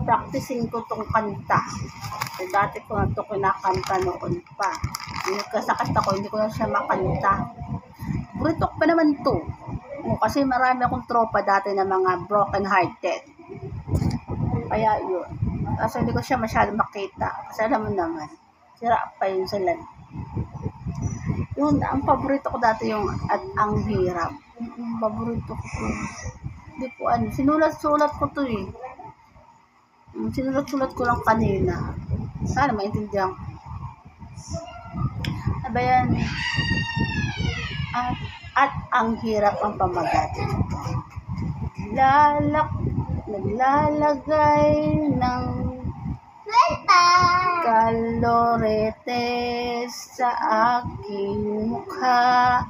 practicing ko tong kanta. So, dati ko na ito kinakanta noon pa. Nagkasakit ako, hindi ko na siya makanta. Burito pa naman to. Kasi marami akong tropa dati na mga broken hearted. Kaya yun. Kasi hindi ko siya masyadong makita. Kasi alam mo naman, sira pa yun sa land. Yun, ang paborito ko dati yung At Ang Hirap. Ang paborito ko to. Hindi ko ano, sinulat-sulat ko to eh. Sinulat-sulat ko lang kanina. Sana maintindihan ko. Ano yan? At ang hirap ang pamagat. Naglalagay ng kalorete sa aking mukha,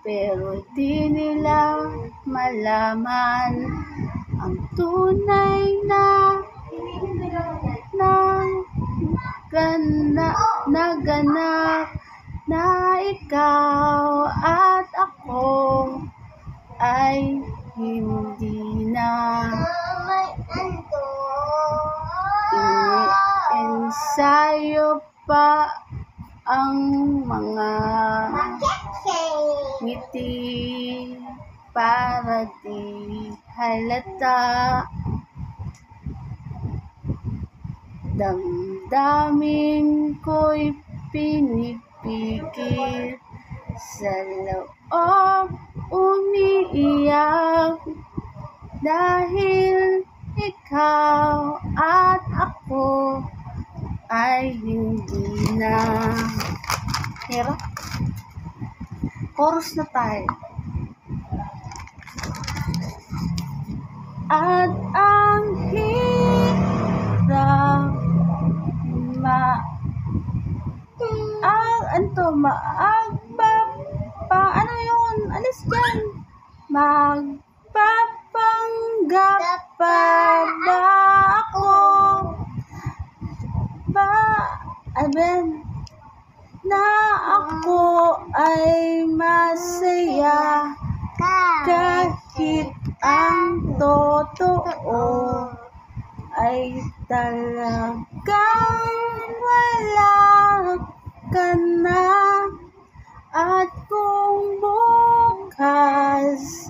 pero di nila malaman ang tunay na ganap na ikaw at ako ay hindi na ini-ensayo pa ang mga ngiti para di halata. Damdamin ko'y pinipigil, sa loob umiiyak, dahil ikaw at ako ay hindi na. Hirap. Chorus na tayo. At ang hirap ano yun? Alis dyan. Magpapanggap pa ba ako? Na ako ay masaya kahit ang totoo ay talagang wala ka na. At kung bukas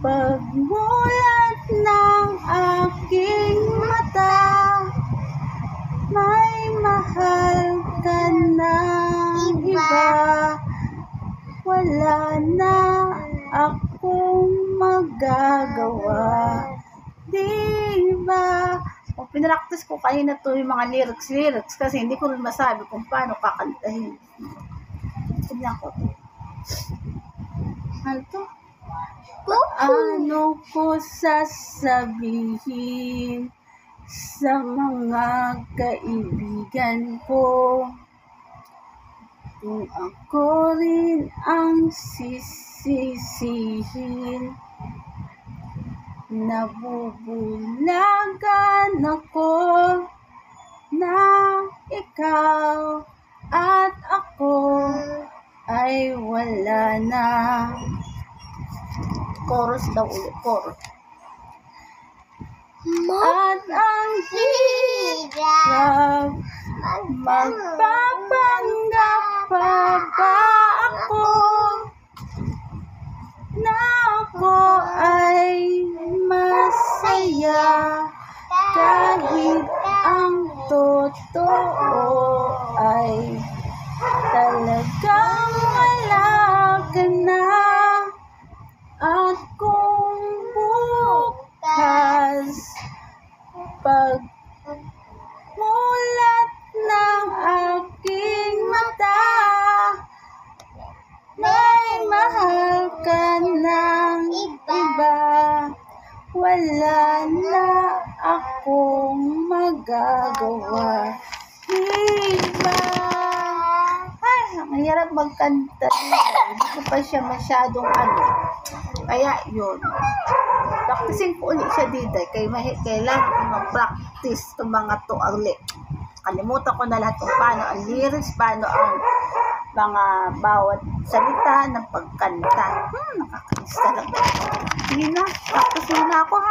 pagmulat ng aking mata, may mahal ka na iba, wala na akong magagawa. Diba? O, pinraktis ko kanina to yung mga lyrics kasi hindi ko rin masabi kung paano kakantahin. Tignan ko. Ano to? Paano ko sasabihin sa mga kaibigan ko kung ako rin ang sisisihin? Nabubulagan ako na ikaw at ako ay wala na. Chorus daw ulit. Chorus. At ang hirap, magpapanggap pa ba ako na ako ay masaya kahit ang totoo ay talagang wala ka na. At kung bukas pagmulat ng aking mata, may mahal ka ng iba, wala na akong magagawa. Diba? Ay, ang hirap magkanta. Hindi ko pa siya masyadong ano. Kaya yun. Practicing ko ulit siya dito. Kailangan ko mag-practice itong mga to ulit. Kalimutan ko na lahat kung paano ang lyrics, paano ang mga bawat salita ng pagkanta. Nakakainis talaga. Sige na, practicing na ako ha.